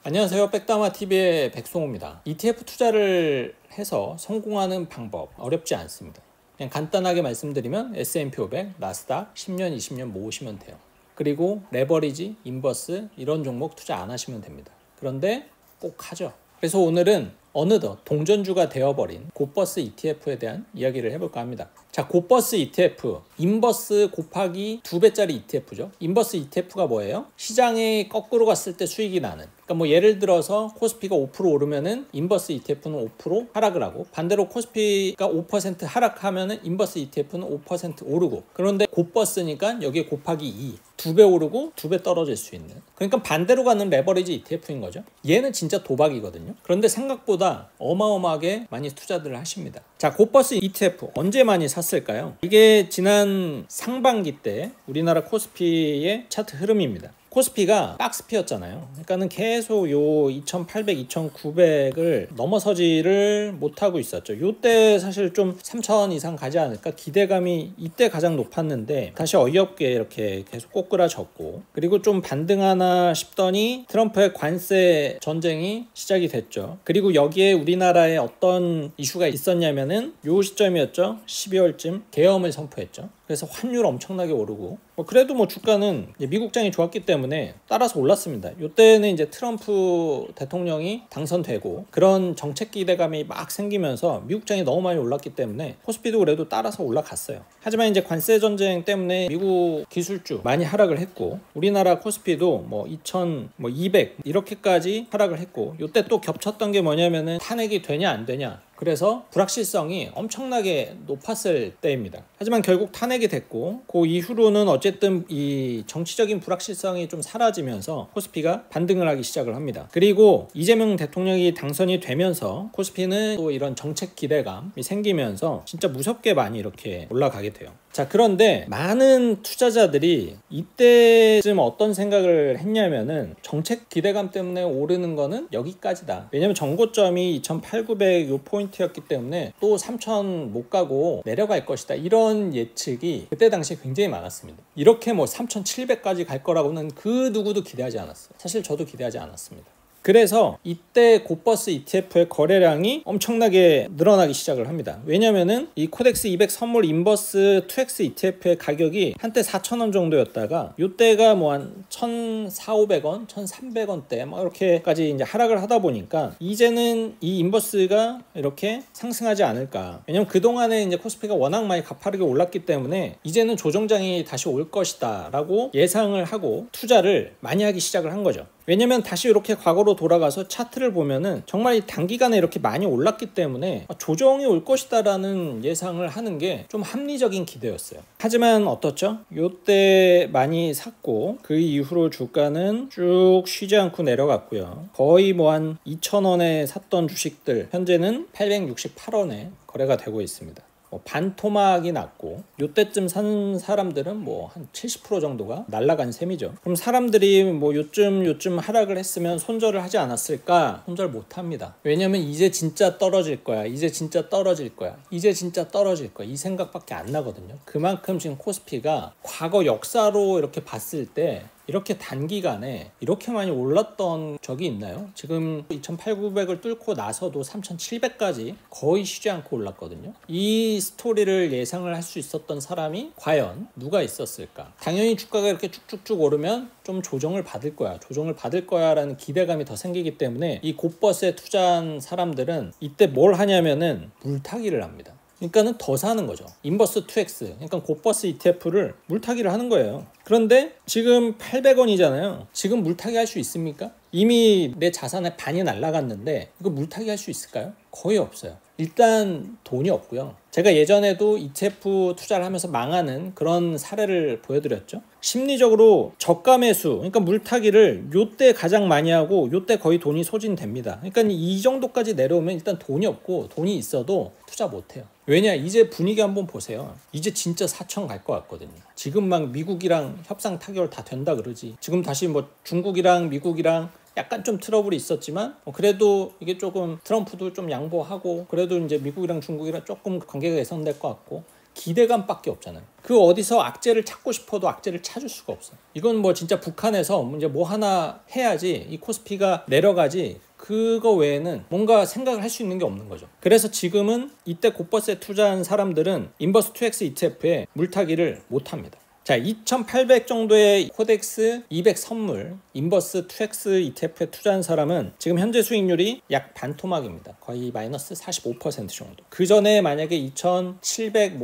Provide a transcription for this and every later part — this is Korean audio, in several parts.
안녕하세요. 백다마TV의 백송호입니다. ETF 투자를 해서 성공하는 방법 어렵지 않습니다. 그냥 간단하게 말씀드리면 S&P 500, 나스닥 10년, 20년 모으시면 돼요. 그리고 레버리지, 인버스 이런 종목 투자 안 하시면 됩니다. 그런데 꼭 하죠. 그래서 오늘은 어느덧 동전주가 되어버린 고버스 ETF에 대한 이야기를 해볼까 합니다. 자, 고버스 ETF, 인버스 곱하기 2배짜리 ETF죠. 인버스 ETF가 뭐예요? 시장이 거꾸로 갔을 때 수익이 나는. 그러니까 뭐 예를 들어서 코스피가 5% 오르면은 인버스 ETF는 5% 하락을 하고, 반대로 코스피가 5% 하락하면은 인버스 ETF는 5% 오르고, 그런데 고버스니까 여기에 곱하기 2, 2배 오르고 2배 떨어질 수 있는, 그러니까 반대로 가는 레버리지 ETF인 거죠. 얘는 진짜 도박이거든요. 그런데 생각보다 어마어마하게 많이 투자들을 하십니다. 자, 고버스 ETF 언제 많이 샀을까요? 이게 지난 상반기 때 우리나라 코스피의 차트 흐름입니다. 코스피가 박스피였잖아요. 그러니까는 계속 요 2800, 2900을 넘어서지를 못하고 있었죠. 요때 사실 좀 3000 이상 가지 않을까 기대감이 이때 가장 높았는데, 다시 어이없게 이렇게 계속 꼬꾸라졌고, 그리고 좀 반등하나 싶더니 트럼프의 관세 전쟁이 시작이 됐죠. 그리고 여기에 우리나라에 어떤 이슈가 있었냐면은 요 시점이었죠. 12월쯤 계엄을 선포했죠. 그래서 환율 엄청나게 오르고, 그래도 주가는 미국장이 좋았기 때문에 따라서 올랐습니다. 이때는 이제 트럼프 대통령이 당선되고 그런 정책 기대감이 막 생기면서 미국장이 너무 많이 올랐기 때문에 코스피도 그래도 따라서 올라갔어요. 하지만 이제 관세 전쟁 때문에 미국 기술주 많이 하락을 했고, 우리나라 코스피도 2200 이렇게까지 하락을 했고, 이때 또 겹쳤던 게 뭐냐면은 탄핵이 되냐 안 되냐, 그래서 불확실성이 엄청나게 높았을 때입니다. 하지만 결국 탄핵이 됐고, 그 이후로는 어쨌든 이 정치적인 불확실성이 좀 사라지면서 코스피가 반등을 하기 시작을 합니다. 그리고 이재명 대통령이 당선이 되면서 코스피는 또 이런 정책 기대감이 생기면서 진짜 무섭게 많이 이렇게 올라가게 돼요. 자, 그런데 많은 투자자들이 이때쯤 어떤 생각을 했냐면은 정책 기대감 때문에 오르는 거는 여기까지다. 왜냐면 정고점이 2800 요 포인트였기 때문에 또 3000 못 가고 내려갈 것이다. 이런 예측이 그때 당시에 굉장히 많았습니다. 이렇게 3700까지 갈 거라고는 그 누구도 기대하지 않았어요. 사실 저도 기대하지 않았습니다. 그래서 이때 고버스 ETF의 거래량이 엄청나게 늘어나기 시작을 합니다. 왜냐면은 이 코덱스 200 선물 인버스 2X ETF의 가격이 한때 4,000원 정도였다가 이때가 한 1,400~500원, 1,300원대 이렇게까지 이제 하락을 하다 보니까 이제는 이 인버스가 이렇게 상승하지 않을까. 왜냐면 그동안에 이제 코스피가 워낙 많이 가파르게 올랐기 때문에 이제는 조정장이 다시 올 것이다 라고 예상을 하고 투자를 많이 하기 시작을 한 거죠. 왜냐면 다시 이렇게 과거로 돌아가서 차트를 보면은 정말 이 단기간에 이렇게 많이 올랐기 때문에 조정이 올 것이다 라는 예상을 하는 게 좀 합리적인 기대였어요. 하지만 어떻죠? 요때 많이 샀고 그 이후로 주가는 쭉 쉬지 않고 내려갔고요. 거의 한 2,000원에 샀던 주식들 현재는 868원에 거래가 되고 있습니다. 반토막이 났고, 요때쯤 산 사람들은 한 70% 정도가 날아간 셈이죠. 그럼 사람들이 요쯤 하락을 했으면 손절을 하지 않았을까? 손절 못 합니다. 왜냐면 이제 진짜 떨어질 거야, 이제 진짜 떨어질 거야, 이제 진짜 떨어질 거야, 이 생각밖에 안 나거든요. 그만큼 지금 코스피가 과거 역사로 이렇게 봤을 때 이렇게 단기간에 이렇게 많이 올랐던 적이 있나요? 지금 2800~900을 뚫고 나서도 3700까지 거의 쉬지 않고 올랐거든요. 이 스토리를 예상을 할 수 있었던 사람이 과연 누가 있었을까? 당연히 주가가 이렇게 쭉쭉쭉 오르면 좀 조정을 받을 거야 라는 기대감이 더 생기기 때문에 이 고버스에 투자한 사람들은 이때 뭘 하냐면은 물타기를 합니다. 그러니까는 더 사는 거죠. 인버스 2X, 그러니까 고버스 ETF를 물타기를 하는 거예요. 그런데 지금 800원이잖아요. 지금 물타기 할 수 있습니까? 이미 내 자산의 반이 날아갔는데 이거 물타기 할 수 있을까요? 거의 없어요. 일단 돈이 없고요. 제가 예전에도 ETF 투자를 하면서 망하는 그런 사례를 보여드렸죠. 심리적으로 저가 매수, 그러니까 물타기를 요때 가장 많이 하고 요때 거의 돈이 소진됩니다. 그러니까 이 정도까지 내려오면 일단 돈이 없고, 돈이 있어도 투자 못해요. 왜냐, 이제 분위기 한번 보세요. 이제 진짜 4천 갈 것 같거든요. 지금 미국이랑 협상 타결 다 된다 그러지. 지금 다시 중국이랑 미국이랑 약간 좀 트러블이 있었지만 그래도 이게 조금 트럼프도 좀 양보하고, 그래도 이제 미국이랑 중국이랑 조금 관계가 개선될 것 같고, 기대감밖에 없잖아요. 그 어디서 악재를 찾고 싶어도 악재를 찾을 수가 없어. 이건 뭐 진짜 북한에서 이제 뭐 하나 해야지 이 코스피가 내려가지, 그거 외에는 뭔가 생각을 할 수 있는 게 없는 거죠. 그래서 지금은 이때 곧버스에 투자한 사람들은 인버스 2X ETF에 물타기를 못합니다. 자, 2,800 정도의 코덱스 200 선물 인버스 2X ETF에 투자한 사람은 지금 현재 수익률이 약 반토막입니다. 거의 마이너스 45% 정도. 그 전에 만약에 2,700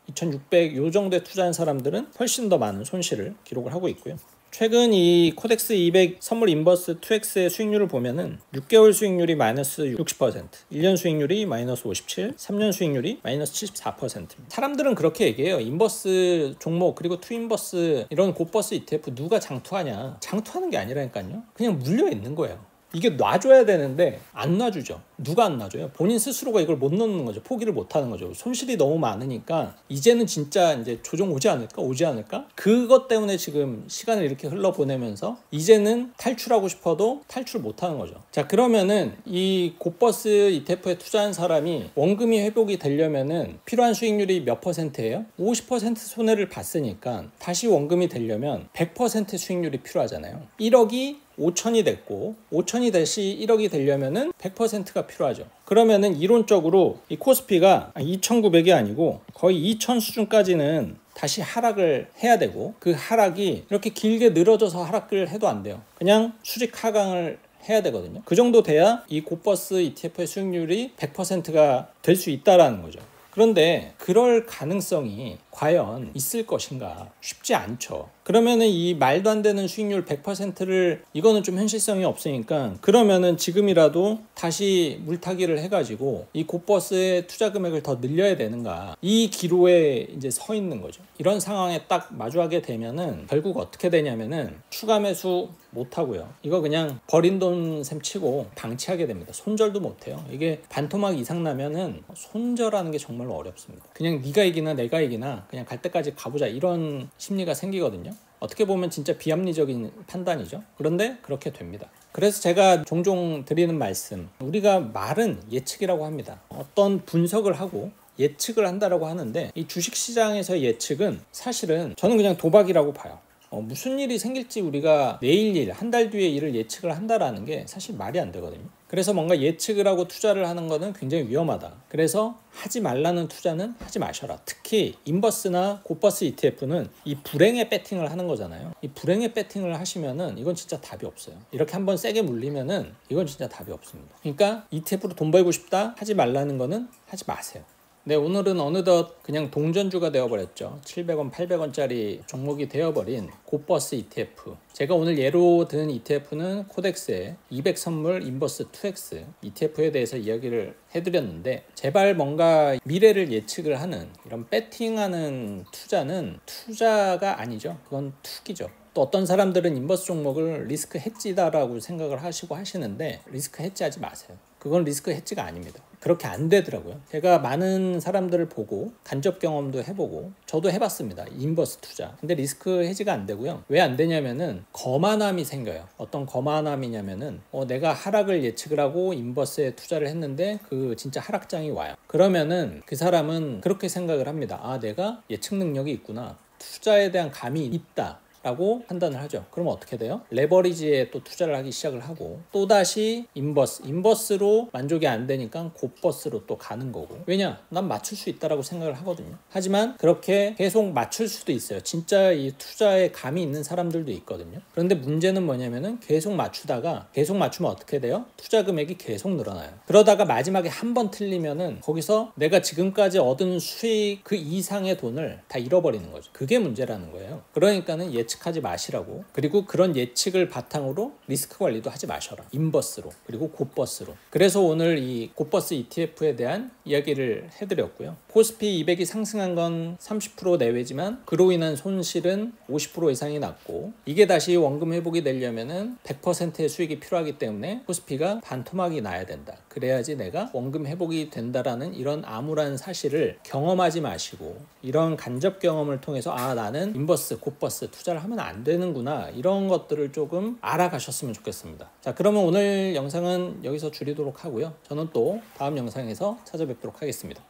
2,600 요 정도에 투자한 사람들은 훨씬 더 많은 손실을 기록을 하고 있고요. 최근 이 코덱스 200 선물 인버스 2X의 수익률을 보면은 6개월 수익률이 마이너스 60%, 1년 수익률이 마이너스 57%, 3년 수익률이 마이너스 74%입니다. 사람들은 그렇게 얘기해요. 인버스 종목 그리고 투인버스 이런 곧버스 ETF 누가 장투하냐. 장투하는 게 아니라니까요. 그냥 물려 있는 거예요. 이게 놔줘야 되는데 안 놔주죠. 누가 안 놔줘요? 본인 스스로가 이걸 못 넣는 거죠. 포기를 못 하는 거죠. 손실이 너무 많으니까 이제는 진짜 이제 조정 오지 않을까? 그것 때문에 지금 시간을 이렇게 흘러보내면서 이제는 탈출하고 싶어도 탈출 못 하는 거죠. 자, 그러면은 이 곧버스 ETF에 투자한 사람이 원금이 회복이 되려면은 필요한 수익률이 몇 %예요? 50% 손해를 봤으니까 다시 원금이 되려면 100% 수익률이 필요하잖아요. 1억이 5천이 됐고 5천이 다시 1억이 되려면은 100%가 필요하죠. 그러면은 이론적으로 이 코스피가 2,900이 아니고 거의 2,000 수준까지는 다시 하락을 해야 되고, 그 하락이 이렇게 길게 늘어져서 하락을 해도 안 돼요. 그냥 수직 하강을 해야 되거든요. 그 정도 돼야 이 곧버스 ETF의 수익률이 100%가 될 수 있다라는 거죠. 그런데 그럴 가능성이 과연 있을 것인가? 쉽지 않죠. 그러면은 이 말도 안 되는 수익률 100%를, 이거는 좀 현실성이 없으니까, 그러면은 지금이라도 다시 물타기를 해가지고 이 곧버스의 투자 금액을 더 늘려야 되는가? 이 기로에 이제 서 있는 거죠. 이런 상황에 딱 마주하게 되면은 결국 어떻게 되냐면은 추가 매수 못 하고요. 이거 그냥 버린 돈 셈 치고 방치하게 됩니다. 손절도 못 해요. 이게 반토막 이상 나면은 손절하는 게 정말로 어렵습니다. 그냥 네가 이기나 내가 이기나 그냥 갈 때까지 가보자, 이런 심리가 생기거든요. 어떻게 보면 진짜 비합리적인 판단이죠. 그런데 그렇게 됩니다. 그래서 제가 종종 드리는 말씀, 우리가 말은 예측이라고 합니다. 어떤 분석을 하고 예측을 한다라고 하는데, 이 주식시장에서의 예측은 사실은 저는 그냥 도박이라고 봐요. 무슨 일이 생길지 우리가 내일 일, 한 달 뒤의 일을 예측을 한다라는 게 사실 말이 안 되거든요. 그래서 뭔가 예측을 하고 투자를 하는 거는 굉장히 위험하다. 그래서 하지 말라는 투자는 하지 마셔라. 특히 인버스나 곧버스 ETF는 이 불행의 배팅을 하는 거잖아요. 이 불행의 배팅을 하시면은 이건 진짜 답이 없어요. 이렇게 한번 세게 물리면은 이건 진짜 답이 없습니다. 그러니까 ETF로 돈 벌고 싶다, 하지 말라는 거는 하지 마세요. 네, 오늘은 어느덧 그냥 동전주가 되어버렸죠. 700원, 800원짜리 종목이 되어버린 곧버스 ETF. 제가 오늘 예로 든 ETF는 코덱스의 200 선물 인버스 2X ETF에 대해서 이야기를 해드렸는데, 제발 뭔가 미래를 예측을 하는 이런 배팅하는 투자는 투자가 아니죠. 그건 투기죠. 또 어떤 사람들은 인버스 종목을 리스크 헤지다라고 생각을 하시고 하시는데, 리스크 헤지하지 마세요. 그건 리스크 헤지가 아닙니다. 그렇게 안 되더라고요. 제가 많은 사람들을 보고 간접 경험도 해보고 저도 해봤습니다. 인버스 투자. 근데 리스크 헤지가 안 되고요. 왜 안 되냐면은 거만함이 생겨요. 어떤 거만함이냐면은 내가 하락을 예측을 하고 인버스에 투자를 했는데 그 진짜 하락장이 와요. 그러면은 그 사람은 그렇게 생각을 합니다. 아, 내가 예측 능력이 있구나. 투자에 대한 감이 있다 라고 판단을 하죠. 그럼 어떻게 돼요? 레버리지에 또 투자를 하기 시작을 하고, 또다시 인버스로 만족이 안 되니까 곧버스로 또 가는 거고. 왜냐? 난 맞출 수 있다라고 생각을 하거든요. 하지만 그렇게 계속 맞출 수도 있어요. 진짜 이 투자에 감이 있는 사람들도 있거든요. 그런데 문제는 뭐냐면은 계속 맞추다가, 계속 맞추면 어떻게 돼요? 투자 금액이 계속 늘어나요. 그러다가 마지막에 한 번 틀리면은 거기서 내가 지금까지 얻은 수익 그 이상의 돈을 다 잃어버리는 거죠. 그게 문제라는 거예요. 그러니까는 예측하지 마시라고. 그리고 그런 예측을 바탕으로 리스크 관리도 하지 마셔라. 인버스로, 그리고 곧버스로. 그래서 오늘 이 곧버스 ETF에 대한 이야기를 해드렸고요. 코스피 200이 상승한 건 30% 내외지만 그로 인한 손실은 50% 이상이 났고, 이게 다시 원금 회복이 되려면은 100%의 수익이 필요하기 때문에 코스피가 반토막이 나야 된다. 그래야지 내가 원금 회복이 된다라는 이런 암울한 사실을 경험하지 마시고, 이런 간접 경험을 통해서 아, 나는 인버스, 곧버스 투자를 하면 안 되는구나, 이런 것들을 조금 알아가셨으면 좋겠습니다. 자, 그러면 오늘 영상은 여기서 줄이도록 하고요. 저는 또 다음 영상에서 찾아뵙도록 하겠습니다.